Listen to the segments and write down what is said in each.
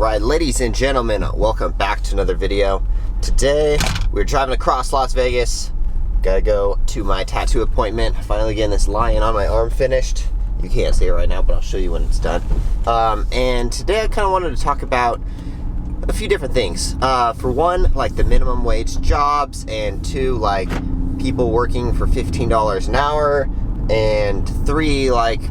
Alright, ladies and gentlemen, welcome back to another video. Today, we're driving across Las Vegas. Gotta go to my tattoo appointment. Finally getting this lion on my arm finished. You can't see it right now, but I'll show you when it's done. And today I kind of wanted to talk about a few different things. For one, like the minimum wage jobs, and two, like people working for $15 an hour, and three, like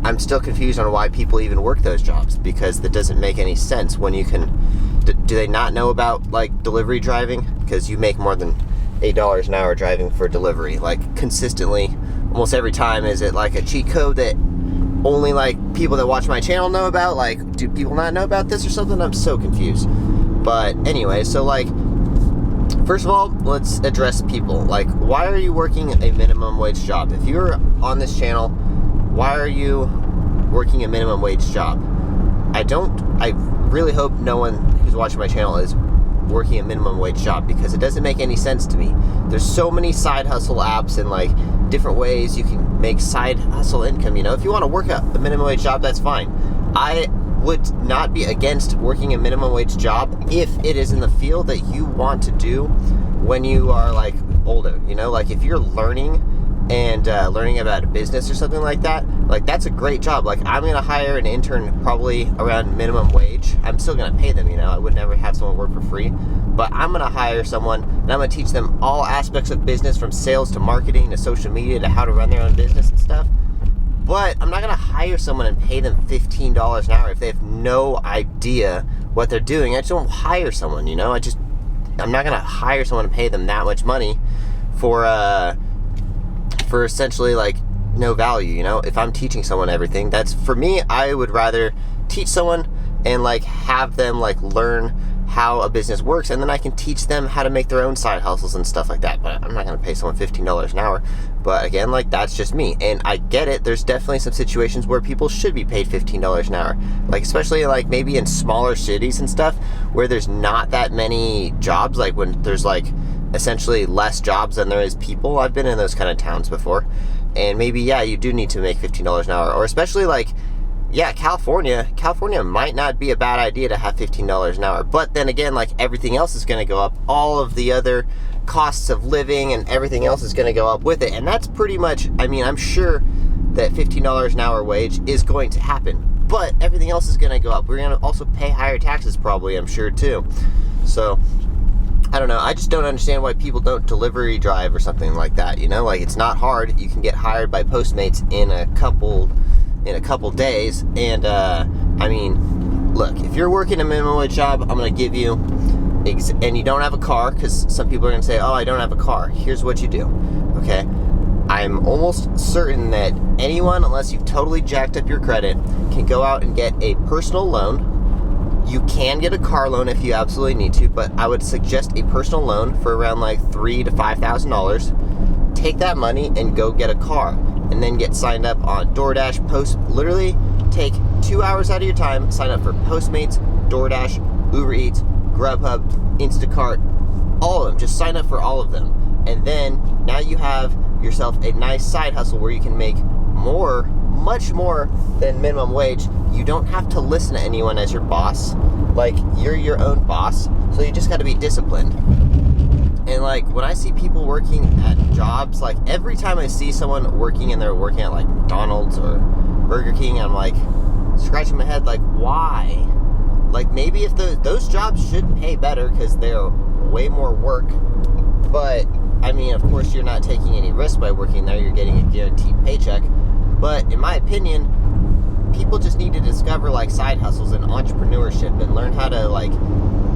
I'm still confused on why people even work those jobs, because that doesn't make any sense when you can. Do they not know about like delivery driving? Because you make more than $8 an hour driving for delivery, like consistently, almost every time. Is it like a cheat code that only like people that watch my channel know about? Like, do people not know about this or something? I'm so confused. But anyway, so like, first of all, let's address people. Like, why are you working a minimum wage job? If you're on this channel, why are you working a minimum wage job? I really hope no one who's watching my channel is working a minimum wage job, because it doesn't make any sense to me. There's so many side hustle apps and like different ways you can make side hustle income. You know, if you want to work a minimum wage job, that's fine. I would not be against working a minimum wage job if it is in the field that you want to do when you are like older. You know, like if you're learning and learning about a business or something like that, like that's a great job. Like I'm gonna hire an intern probably around minimum wage. I'm still gonna pay them, you know, I would never have someone work for free, but I'm gonna hire someone and I'm gonna teach them all aspects of business, from sales to marketing to social media to how to run their own business and stuff. But I'm not gonna hire someone and pay them $15 an hour if they have no idea what they're doing. I just don't hire someone, you know. I'm not gonna hire someone and pay them that much money for essentially like no value, you know. If I'm teaching someone everything, that's, for me, I would rather teach someone and like have them like learn how a business works, and then I can teach them how to make their own side hustles and stuff like that. But I'm not going to pay someone $15 an hour. But again, like that's just me, and I get it. There's definitely some situations where people should be paid $15 an hour, like especially like maybe in smaller cities and stuff where there's not that many jobs, like when there's like essentially less jobs than there is people. I've been in those kind of towns before, and maybe, yeah, you do need to make $15 an hour. Or especially like, yeah, California might not be a bad idea to have $15 an hour. But then again, like everything else is going to go up. All of the other costs of living and everything else is going to go up with it. And that's pretty much, I mean, I'm sure that $15 an hour wage is going to happen, but everything else is going to go up. We're going to also pay higher taxes probably, I'm sure too. So I don't know. I just don't understand why people don't delivery drive or something like that. You know, like it's not hard. You can get hired by Postmates in a couple days. And I mean, look, if you're working a minimum wage job, I'm gonna give you, and you don't have a car, because some people are gonna say, "Oh, I don't have a car." Here's what you do. Okay, I'm almost certain that anyone, unless you've totally jacked up your credit, can go out and get a personal loan. You can get a car loan if you absolutely need to, but I would suggest a personal loan for around like $3,000 to $5,000. Take that money and go get a car, and then get signed up on DoorDash. Literally take 2 hours out of your time, sign up for Postmates, DoorDash, Ubereats, Grubhub, Instacart, all of them. Just sign up for all of them, and then now you have yourself a nice side hustle where you can make more, much more than minimum wage. You don't have to listen to anyone as your boss. Like, you're your own boss, so you just got to be disciplined. And like when I see people working at jobs, like every time I see someone working and they're working at like McDonald's or Burger King, I'm like scratching my head, like why? Like maybe if those jobs should pay better because they're way more work, but I mean, of course, you're not taking any risk by working there. You're getting a guaranteed paycheck. But in my opinion, people just need to discover like side hustles and entrepreneurship and learn how to like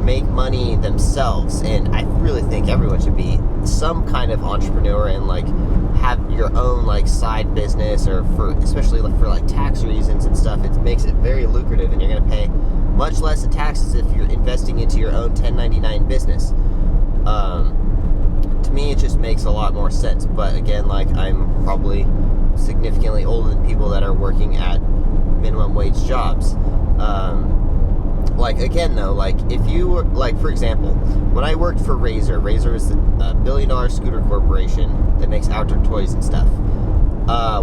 make money themselves. And I really think everyone should be some kind of entrepreneur and like have your own like side business, or for especially for like tax reasons and stuff. It makes it very lucrative, and you're going to pay much less in taxes if you're investing into your own 1099 business. To me, it just makes a lot more sense. But again, like I'm probably significantly older than people that are working at minimum wage jobs. Like again though, like if you were, like for example, when I worked for Razor is a billion-dollar scooter corporation that makes outdoor toys and stuff.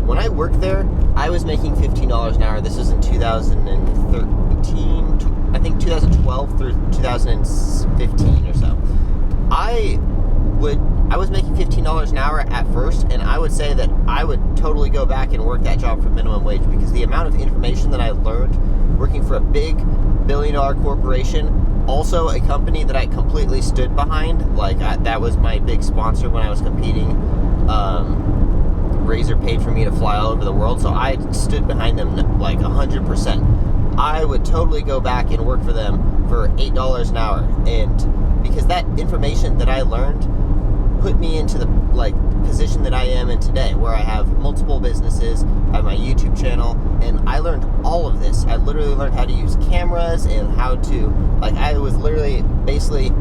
When I worked there, I was making $15 an hour. This was in 2013, think 2012 through 2015 or so, I was making $15 an hour at first, and I would say that I would totally go back and work that job for minimum wage, because the amount of information that I learned working for a big billion-dollar corporation, also a company that I completely stood behind, like that was my big sponsor when I was competing. Razor paid for me to fly all over the world, so I stood behind them like 100%. I would totally go back and work for them for $8 an hour, and because that information that I learned put me into the position that I am in today, where I have multiple businesses, I have my YouTube channel, and I learned all of this. I literally learned how to use cameras and how to, I was literally basically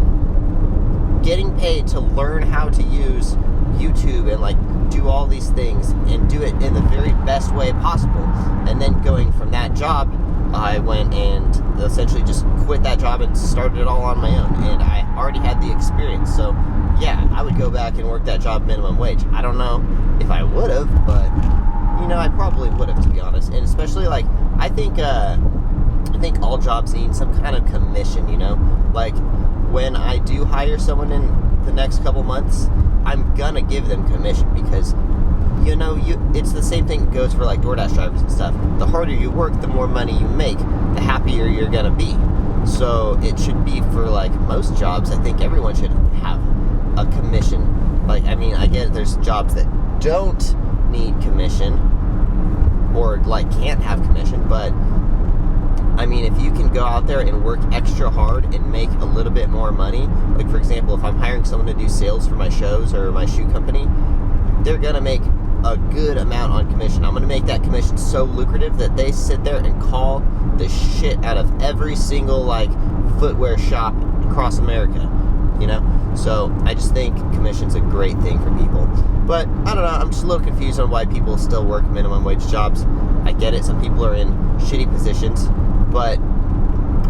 getting paid to learn how to use YouTube and do all these things and do it in the very best way possible. And then going from that job, I went and essentially just quit that job and started it all on my own, and I already had the experience. So yeah, I would go back and work that job minimum wage. I don't know if I would have, but I probably would have, to be honest. And especially I think all jobs need some kind of commission, when I do hire someone in the next couple months, I'm gonna give them commission, because it's the same thing that goes for DoorDash drivers and stuff. The harder you work, the more money you make, the happier you're gonna be. So it should be for most jobs. I think everyone should have a commission. I get there's jobs that don't need commission or can't have commission, but if you can go out there and work extra hard and make a little bit more money, for example, if I'm hiring someone to do sales for my shows or my shoe company, they're gonna make a good amount on commission. I'm gonna make that commission so lucrative that they sit there and call the shit out of every single footwear shop across America, So I just think commission's a great thing for people. But I don't know, I'm just a little confused on why people still work minimum wage jobs. I get it, some people are in shitty positions, but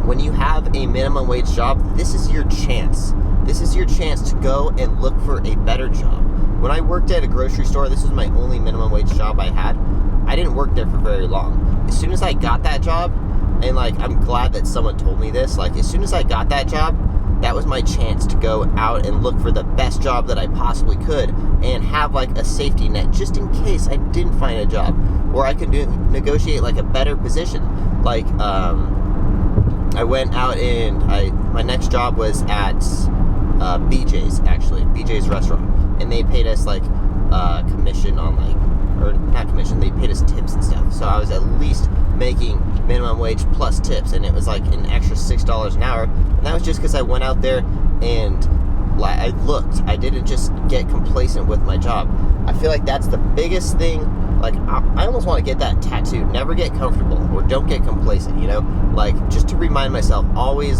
when you have a minimum wage job, this is your chance. This is your chance to go and look for a better job. When I worked at a grocery store, this was my only minimum wage job I had. I didn't work there for very long. As soon as I got that job, and I'm glad that someone told me this, as soon as I got that job, that was my chance to go out and look for the best job that I possibly could and have a safety net just in case I didn't find a job, or I could negotiate a better position. I went out and my next job was at BJ's, actually, BJ's restaurant, and they paid us commission on or not commission, they paid us tips and stuff. So I was at least making minimum wage plus tips, and it was an extra $6 an hour. And that was just because I went out there and I looked. I didn't just get complacent with my job. I feel that's the biggest thing. I almost want to get that tattooed. Never get comfortable, or don't get complacent, just to remind myself, always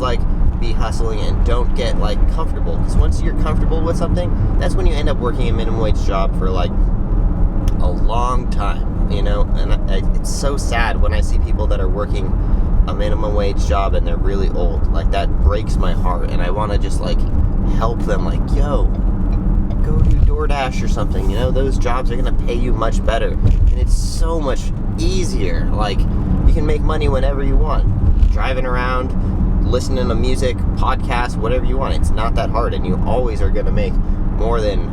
be hustling and don't get comfortable, because once you're comfortable with something, that's when you end up working a minimum wage job for a long time, and it's so sad when I see people that are working a minimum wage job and they're really old. That breaks my heart, and I want to just help them, yo, go do DoorDash or something, those jobs are going to pay you much better, and it's so much easier. You can make money whenever you want, driving around, listening to music, podcasts, whatever you want. It's not that hard, and you always are going to make more than,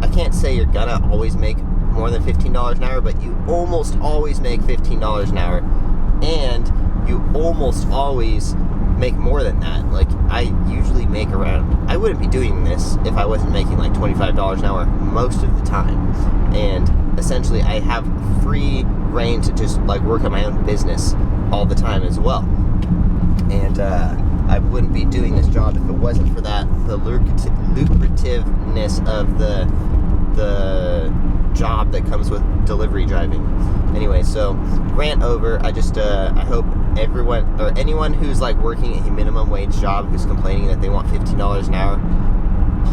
I can't say you're going to always make more than $15 an hour, but you almost always make $15 an hour, and you almost always make more than that. I usually make around, I wouldn't be doing this if I wasn't making $25 an hour most of the time, and essentially I have free reign to just work on my own business all the time as well. And I wouldn't be doing this job if it wasn't for that, the lucrativeness of the job that comes with delivery driving. Anyway, so rant over. I just I hope everyone, or anyone who's working a minimum wage job, who's complaining that they want $15 an hour,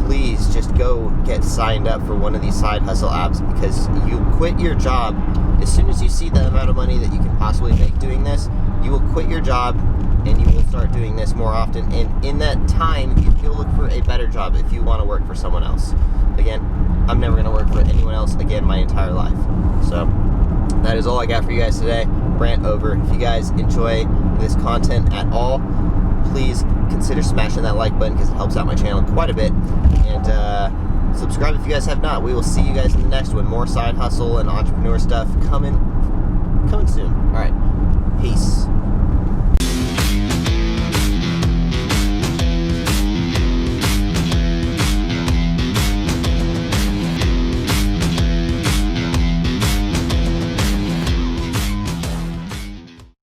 please just go get signed up for one of these side hustle apps, because you quit your job as soon as you see the amount of money that you can possibly make doing this. You will quit your job and you will start doing this more often, and in that time you'll look for a better job if you want to work for someone else. Again, I'm never going to work for anyone else again my entire life. So that is all I got for you guys today. rant over. If you guys enjoy this content at all, please consider smashing that like button because it helps out my channel quite a bit. And subscribe if you guys have not. We will see you guys in the next one. More side hustle and entrepreneur stuff coming soon. All right. Peace.